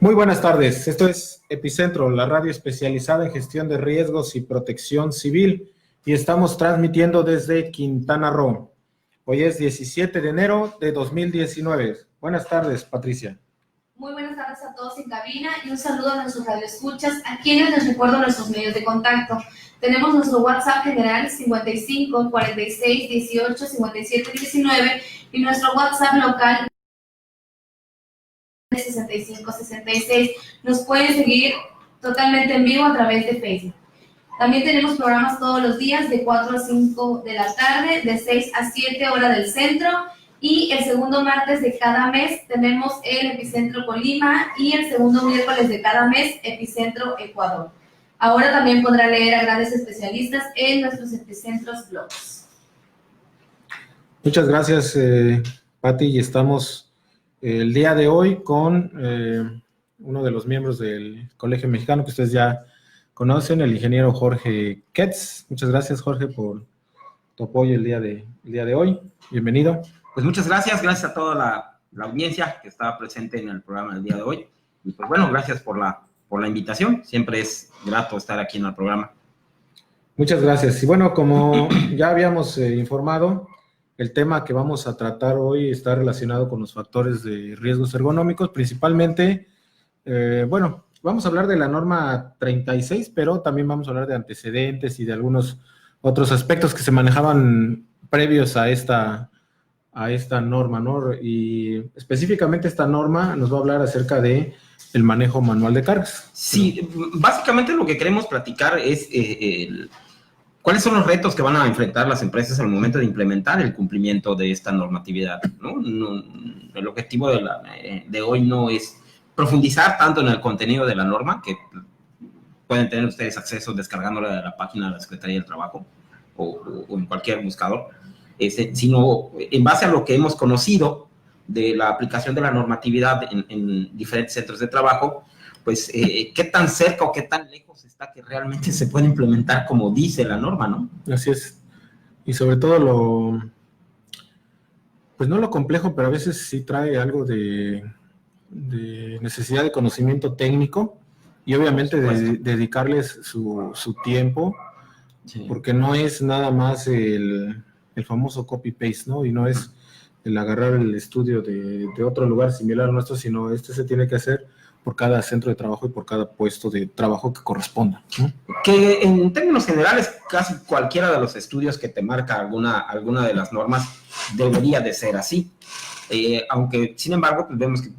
Muy buenas tardes, esto es Epicentro, la radio especializada en gestión de riesgos y protección civil, y estamos transmitiendo desde Quintana Roo. Hoy es 17 de enero de 2019. Buenas tardes, Patricia. Muy buenas tardes a todos en cabina y un saludo a nuestros radioescuchas, a quienes les recuerdo nuestros medios de contacto. Tenemos nuestro WhatsApp general 55 46 18 57 19 y nuestro WhatsApp local 65 66. Nos pueden seguir totalmente en vivo a través de Facebook. También tenemos programas todos los días de 4 a 5 de la tarde, de 6 a 7 hora del centro, y el segundo martes de cada mes tenemos el Epicentro Colima y el segundo miércoles de cada mes Epicentro Ecuador. Ahora también podrá leer a grandes especialistas en nuestros Epicentros blogs. Muchas gracias, Pati, y estamos el día de hoy con uno de los miembros del Colegio Mexicano que ustedes ya conocen, el ingeniero Jorge Ketz. Muchas gracias, Jorge, por tu apoyo el día de hoy. Bienvenido. Pues muchas gracias a toda la audiencia que estaba presente en el programa del día de hoy. Y pues bueno, gracias por la invitación. Siempre es grato estar aquí en el programa. Muchas gracias. Y bueno, como ya habíamos informado, el tema que vamos a tratar hoy está relacionado con los factores de riesgos ergonómicos, principalmente, bueno, vamos a hablar de la norma 36, pero también vamos a hablar de antecedentes y de algunos otros aspectos que se manejaban previos a esta norma, ¿no? Y específicamente esta norma nos va a hablar acerca de el manejo manual de cargas. Sí, básicamente lo que queremos platicar es cuáles son los retos que van a enfrentar las empresas al momento de implementar el cumplimiento de esta normatividad, ¿no? El objetivo de hoy no es profundizar tanto en el contenido de la norma, que pueden tener ustedes acceso descargándola de la página de la Secretaría del Trabajo o en cualquier buscador, sino en base a lo que hemos conocido de la aplicación de la normatividad en diferentes centros de trabajo, pues qué tan cerca o qué tan lejos está que realmente se puede implementar como dice la norma, ¿no? Así es. Y sobre todo pues no lo complejo, pero a veces sí trae algo de necesidad de conocimiento técnico y obviamente de dedicarles su tiempo, sí, porque no es nada más el famoso copy-paste, ¿no? Y no es el agarrar el estudio de otro lugar similar a nuestro, sino se tiene que hacer por cada centro de trabajo y por cada puesto de trabajo que corresponda, ¿no? Que en términos generales, casi cualquiera de los estudios que te marca alguna de las normas debería de ser así. Aunque, sin embargo, pues vemos que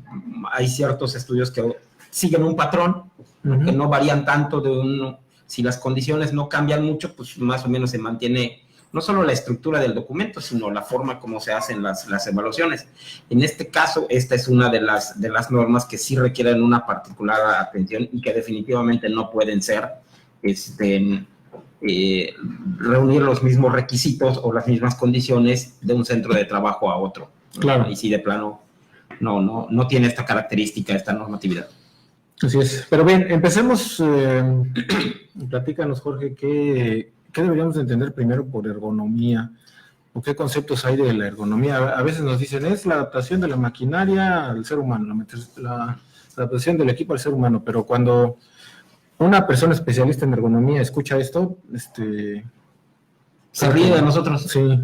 hay ciertos estudios que siguen un patrón, que no varían tanto de uno. Si las condiciones no cambian mucho, pues más o menos se mantiene no solo la estructura del documento, sino la forma como se hacen las evaluaciones. En este caso, esta es una de las normas que sí requieren una particular atención y que definitivamente no pueden ser reunir los mismos requisitos o las mismas condiciones de un centro de trabajo a otro. Claro. Y si de plano no tiene esta característica, esta normatividad. Así es. Pero bien, empecemos. Platícanos, Jorge, ¿qué deberíamos entender primero por ergonomía? ¿O qué conceptos hay de la ergonomía? A veces nos dicen, es la adaptación de la maquinaria al ser humano, la adaptación del equipo al ser humano, pero cuando una persona especialista en ergonomía escucha esto, se ríe de nosotros. Sí.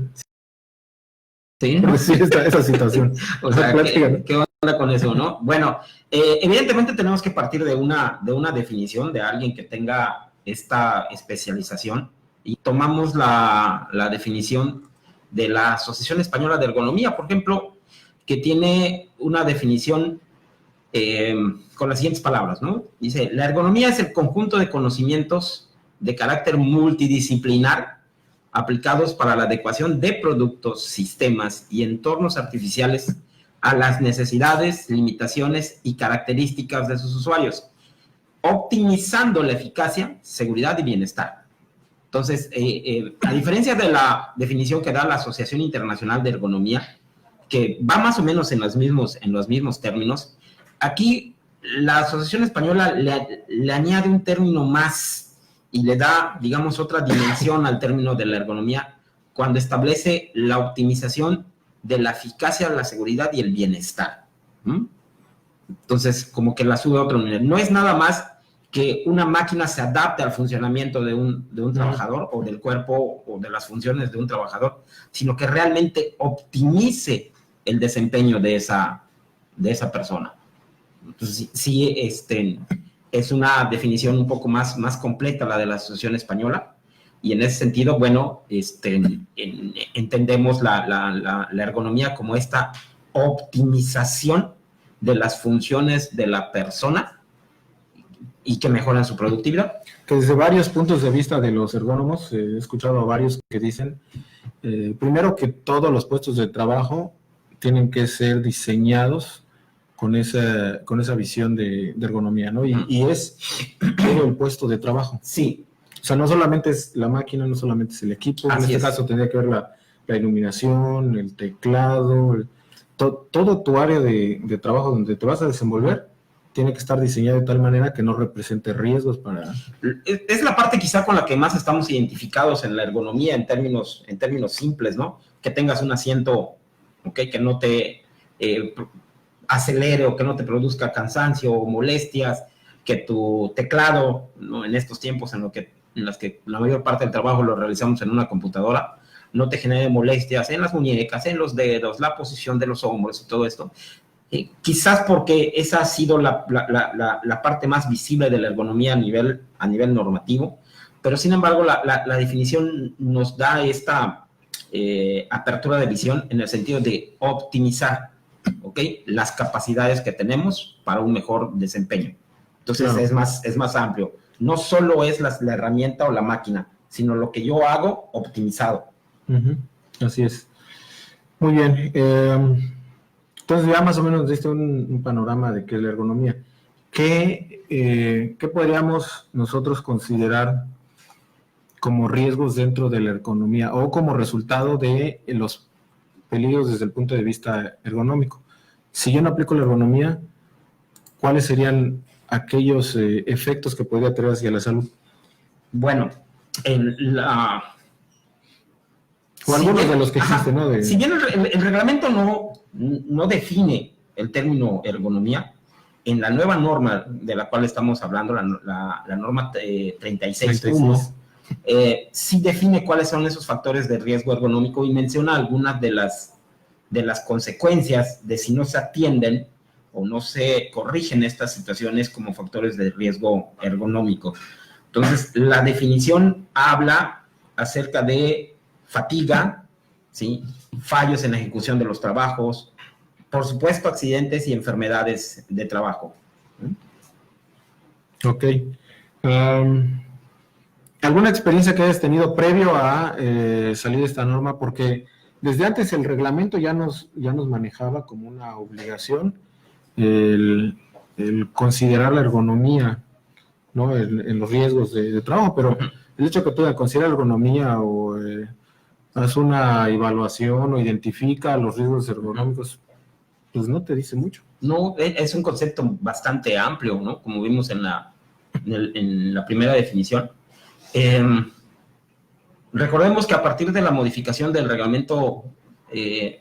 Sí, ¿no? Sí, esa situación. O sea, ¿qué onda con eso, no? Bueno, evidentemente tenemos que partir de una definición de alguien que tenga esta especialización, y tomamos la definición de la Asociación Española de Ergonomía, por ejemplo, que tiene una definición con las siguientes palabras, ¿no? Dice, la ergonomía es el conjunto de conocimientos de carácter multidisciplinar aplicados para la adecuación de productos, sistemas y entornos artificiales a las necesidades, limitaciones y características de sus usuarios, optimizando la eficacia, seguridad y bienestar. Entonces, a diferencia de la definición que da la Asociación Internacional de Ergonomía, que va más o menos en los mismos términos, aquí la Asociación Española le añade un término más y le da, digamos, otra dimensión al término de la ergonomía cuando establece la optimización de la eficacia, la seguridad y el bienestar. Entonces, como que la sube a otro nivel. No es nada más que una máquina se adapte al funcionamiento de un trabajador o del cuerpo o de las funciones de un trabajador, sino que realmente optimice el desempeño de esa persona. Entonces, sí, es una definición un poco más completa la de la Asociación Española, y en ese sentido, bueno, entendemos la ergonomía como esta optimización de las funciones de la persona y que mejoran su productividad. Que desde varios puntos de vista de los ergónomos, he escuchado a varios que dicen, primero que todos los puestos de trabajo tienen que ser diseñados con esa visión de ergonomía, ¿no? Y es todo el puesto de trabajo. Sí. O sea, no solamente es la máquina, no solamente es el equipo, Así en este es. caso tendría que ver la iluminación, el teclado, todo tu área de trabajo donde te vas a desenvolver tiene que estar diseñado de tal manera que no represente riesgos para... Es la parte quizá con la que más estamos identificados en la ergonomía en términos simples, ¿no? Que tengas un asiento, ¿okay?, que no te acelere o que no te produzca cansancio o molestias, que tu teclado, ¿no?, en estos tiempos en los que la mayor parte del trabajo lo realizamos en una computadora, no te genere molestias en las muñecas, en los dedos, la posición de los hombros y todo esto. Quizás porque esa ha sido la parte más visible de la ergonomía a nivel normativo, pero sin embargo la definición nos da esta apertura de visión en el sentido de optimizar, ¿okay?, las capacidades que tenemos para un mejor desempeño. Entonces, claro, es más amplio. No solo es la herramienta o la máquina, sino lo que yo hago optimizado. Así es. Muy bien. Entonces ya más o menos diste un panorama de qué es la ergonomía. ¿Qué podríamos nosotros considerar como riesgos dentro de la ergonomía o como resultado de los peligros desde el punto de vista ergonómico? Si yo no aplico la ergonomía, ¿cuáles serían aquellos efectos que podría tener hacia la salud? Bueno, o algunos de los que existen, ¿no? Si bien el reglamento no define el término ergonomía, en la nueva norma de la cual estamos hablando, la norma 36.1, sí define cuáles son esos factores de riesgo ergonómico y menciona algunas de las consecuencias de si no se atienden o no se corrigen estas situaciones como factores de riesgo ergonómico. Entonces, la definición habla acerca de fatiga, ¿sí?, fallos en la ejecución de los trabajos, por supuesto, accidentes y enfermedades de trabajo. Ok. ¿Alguna experiencia que hayas tenido previo a salir de esta norma? Porque desde antes el reglamento ya nos manejaba como una obligación el considerar la ergonomía, ¿no?, en los riesgos de trabajo, pero el hecho que tú consideres ergonomía o haz una evaluación o identifica los riesgos ergonómicos, pues no te dice mucho. No, es un concepto bastante amplio, ¿no?, como vimos en la primera definición. Recordemos que a partir de la modificación del Reglamento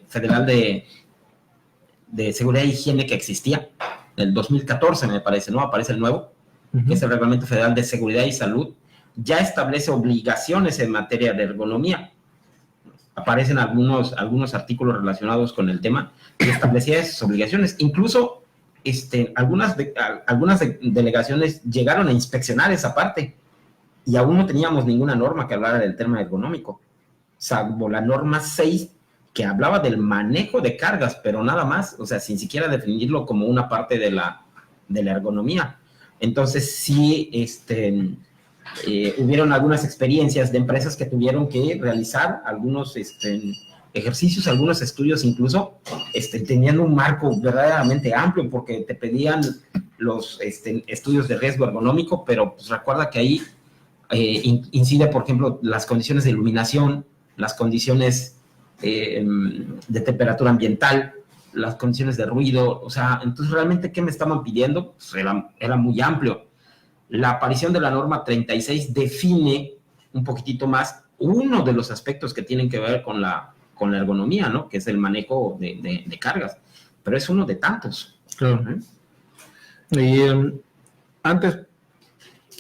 Federal de Seguridad e Higiene que existía, en el 2014 me parece, ¿no?, aparece el nuevo, que es el Reglamento Federal de Seguridad y Salud, ya establece obligaciones en materia de ergonomía. Aparecen algunos artículos relacionados con el tema que establecía esas obligaciones. Incluso algunas delegaciones llegaron a inspeccionar esa parte y aún no teníamos ninguna norma que hablara del tema ergonómico, salvo la norma 6 que hablaba del manejo de cargas, pero nada más, o sea, sin siquiera definirlo como una parte de la ergonomía. Entonces sí, hubieron algunas experiencias de empresas que tuvieron que realizar algunos ejercicios, algunos estudios incluso, tenían un marco verdaderamente amplio porque te pedían los estudios de riesgo ergonómico, pero pues recuerda que ahí incide, por ejemplo, las condiciones de iluminación, las condiciones de temperatura ambiental, las condiciones de ruido, o sea, entonces realmente, ¿qué me estaban pidiendo? Pues era muy amplio. La aparición de la norma 36 define un poquitito más uno de los aspectos que tienen que ver con la ergonomía, ¿no?, que es el manejo de cargas, pero es uno de tantos. Claro. Y antes,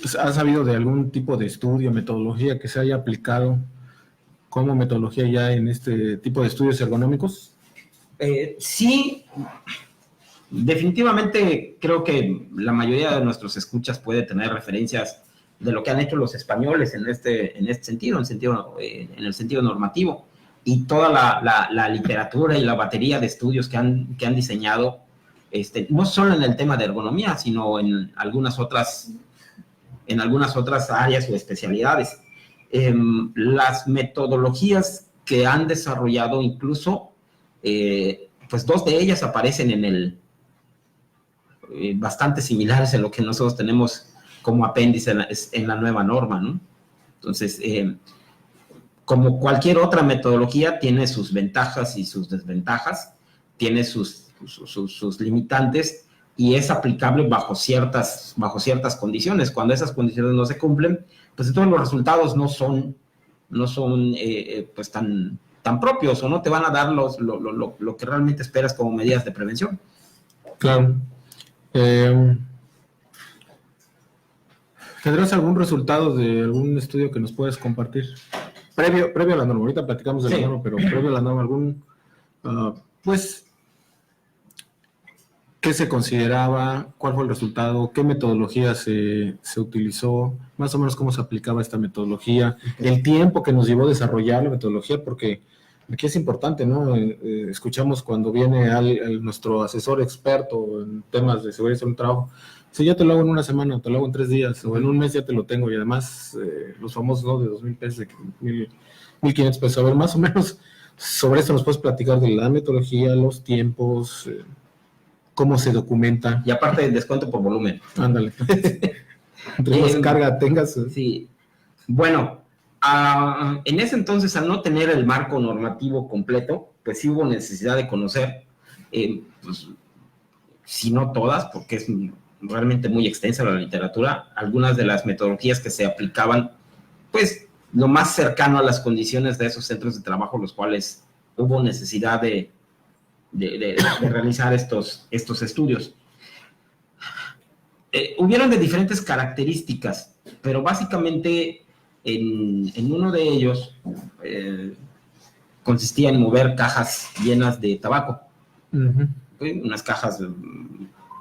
pues, ¿has sabido de algún tipo de estudio, metodología que se haya aplicado como metodología ya en este tipo de estudios ergonómicos? Sí, definitivamente creo que la mayoría de nuestros escuchas puede tener referencias de lo que han hecho los españoles en este sentido, en el sentido normativo, y toda la literatura y la batería de estudios que han diseñado, no solo en el tema de ergonomía, sino en algunas otras áreas o especialidades. Las metodologías que han desarrollado, incluso, pues 2 de ellas aparecen en el bastante similares en lo que nosotros tenemos como apéndice en la nueva norma, ¿no? Entonces, como cualquier otra metodología, tiene sus ventajas y sus desventajas, tiene sus limitantes, y es aplicable bajo ciertas condiciones. Cuando esas condiciones no se cumplen, pues entonces los resultados no son pues tan propios, o no te van a dar lo que realmente esperas como medidas de prevención. Claro. ¿Tendrás algún resultado de algún estudio que nos puedas compartir? Previo a la norma, ahorita platicamos de la norma, pero previo a la norma, pues, ¿qué se consideraba? ¿Cuál fue el resultado? ¿Qué metodología se utilizó? Más o menos cómo se aplicaba esta metodología, el tiempo que nos llevó a desarrollar la metodología, porque aquí es importante, ¿no? Escuchamos cuando viene nuestro asesor experto en temas de seguridad en un trabajo, si yo te lo hago en una semana, te lo hago en 3 días, o en un mes ya te lo tengo, y además los famosos, ¿no? De 2,000 pesos, de 1,500 pesos. A ver, más o menos sobre esto nos puedes platicar de la metodología, los tiempos, cómo se documenta. Y aparte del descuento por volumen. Ándale. Entre más carga tengas. Sí. Bueno, en ese entonces, al no tener el marco normativo completo, pues sí hubo necesidad de conocer, pues, si no todas, porque es realmente muy extensa la literatura, algunas de las metodologías que se aplicaban, pues lo más cercano a las condiciones de esos centros de trabajo, los cuales hubo necesidad de realizar estos estudios. Hubieron de diferentes características, pero básicamente en uno de ellos consistía en mover cajas llenas de tabaco. Unas cajas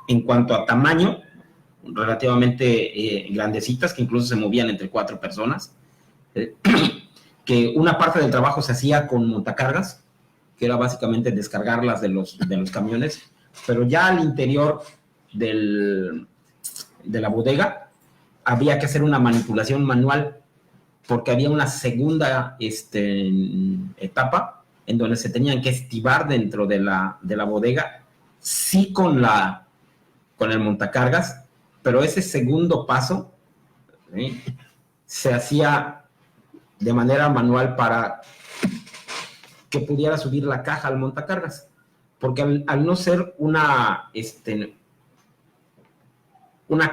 en cuanto a tamaño relativamente grandecitas, que incluso se movían entre 4 personas, que una parte del trabajo se hacía con montacargas, que era básicamente descargarlas de los camiones, pero ya al interior de la bodega había que hacer una manipulación manual, porque había una segunda etapa en donde se tenían que estivar dentro de la bodega, sí con el montacargas, pero ese segundo paso, ¿sí?, se hacía de manera manual para que pudiera subir la caja al montacargas, porque al no ser una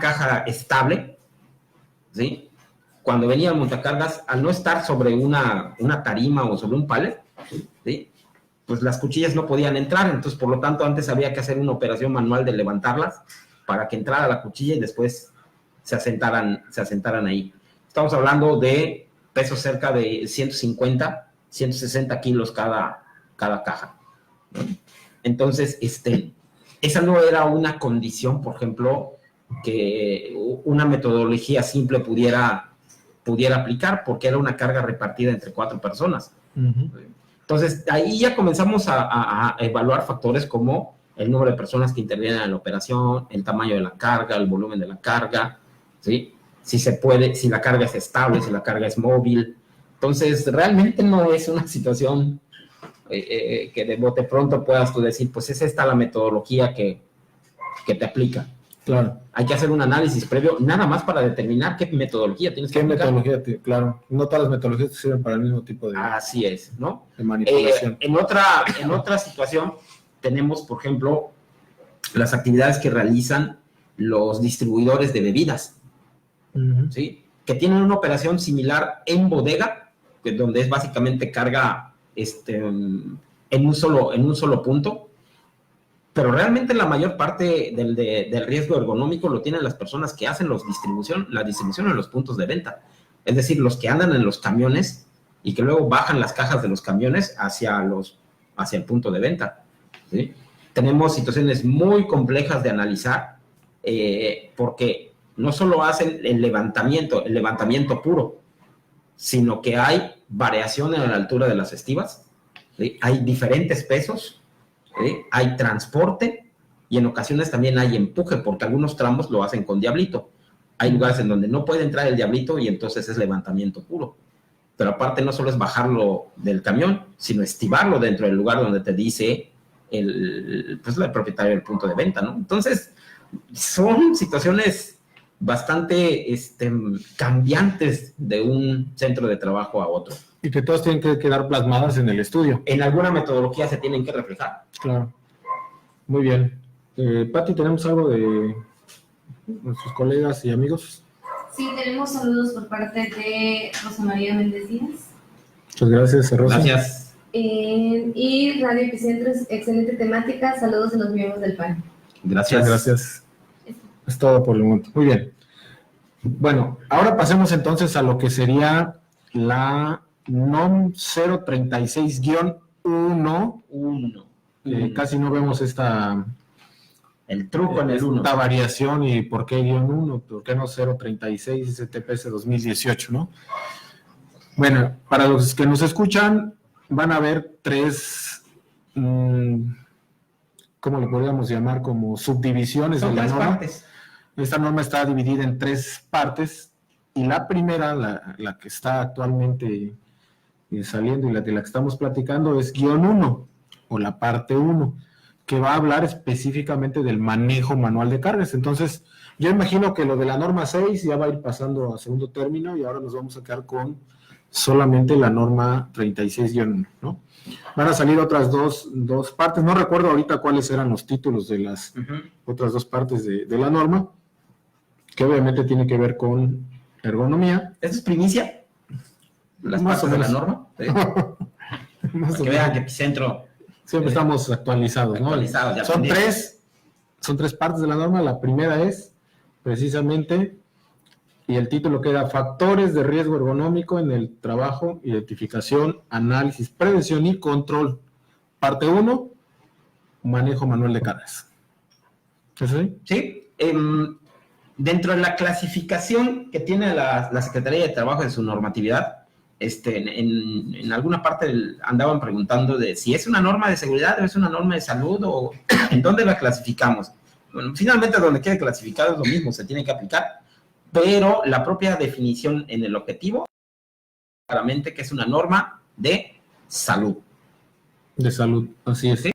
caja estable, ¿sí?, cuando venía el montacargas, al no estar sobre una tarima o sobre un pallet, ¿sí?, pues las cuchillas no podían entrar. Entonces, por lo tanto, antes había que hacer una operación manual de levantarlas para que entrara la cuchilla y después se asentaran ahí. Estamos hablando de pesos cerca de 150, 160 kilos cada caja, ¿no? Entonces, esa no era una condición, por ejemplo, que una metodología simple pudiera aplicar, porque era una carga repartida entre 4 personas. Entonces, ahí ya comenzamos a evaluar factores como el número de personas que intervienen en la operación, el tamaño de la carga, el volumen de la carga, ¿sí?, si la carga es estable, si la carga es móvil. Entonces, realmente no es una situación que de bote pronto puedas tú decir, pues es esta la metodología que te aplica. Claro. Hay que hacer un análisis previo, nada más para determinar qué metodología tienes que aplicar. Claro. No todas las metodologías sirven para el mismo tipo de... Así es, ¿no? De manipulación. En otra situación tenemos, por ejemplo, las actividades que realizan los distribuidores de bebidas, ¿sí?, que tienen una operación similar en bodega, donde es básicamente carga en un solo punto, Pero realmente la mayor parte del riesgo ergonómico lo tienen las personas que hacen la distribución en los puntos de venta. Es decir, los que andan en los camiones y que luego bajan las cajas de los camiones hacia el punto de venta, ¿sí? Tenemos situaciones muy complejas de analizar porque no solo hacen el levantamiento puro, sino que hay variación en la altura de las estivas, ¿sí? Hay diferentes pesos, ¿sí? Hay transporte y en ocasiones también hay empuje, porque algunos tramos lo hacen con diablito. Hay lugares en donde no puede entrar el diablito y entonces es levantamiento puro. Pero aparte no solo es bajarlo del camión, sino estivarlo dentro del lugar donde te dice el propietario del punto de venta, ¿no? Entonces, son situaciones bastante cambiantes de un centro de trabajo a otro. Y que todas tienen que quedar plasmadas en el estudio. En alguna metodología se tienen que reflejar. Claro. Muy bien. Pati, ¿tenemos algo de nuestros colegas y amigos? Sí, tenemos saludos por parte de Rosa María Méndez Díaz. Muchas gracias, Rosa. Gracias. Y Radio Epicentro, excelente temática. Saludos de los miembros del PAN. Gracias. Gracias. Es todo por el momento. Muy bien. Bueno, ahora pasemos entonces a lo que sería la NOM 036-1. Casi no vemos el truco en el 1. Esta variación y por qué guión 1, por qué no 036 STPS 2018, ¿no? Bueno, para los que nos escuchan, van a ver tres, ¿cómo le podríamos llamar? Como subdivisiones de la norma. Partes. Esta norma está dividida en 3 partes y la primera, la que está actualmente saliendo y de la que estamos platicando es guión 1 o la parte 1, que va a hablar específicamente del manejo manual de cargas. Entonces, yo imagino que lo de la norma 6 ya va a ir pasando a segundo término y ahora nos vamos a quedar con solamente la norma 36-1, ¿no? Van a salir otras dos partes, no recuerdo ahorita cuáles eran los títulos de las otras 2 partes de la norma, que obviamente tiene que ver con ergonomía. ¿Eso es primicia? ¿Las Más partes o de la menos. norma? Sí. Más Para o que vean menos. que Epicentro... Siempre estamos actualizados, ¿no? Actualizados, ya Son aprendimos. tres partes de la norma. La primera es, precisamente, y el título queda Factores de riesgo ergonómico en el trabajo, identificación, análisis, prevención y control. Parte 1, manejo manual de cargas. ¿Eso sí? Sí. Dentro de la clasificación que tiene la Secretaría de Trabajo en su normatividad, en alguna parte andaban preguntando de si es una norma de seguridad o es una norma de salud o en dónde la clasificamos. Bueno, finalmente donde quede clasificado es lo mismo, se tiene que aplicar, pero la propia definición en el objetivo, claramente que es una norma de salud. De salud, así es. ¿Sí?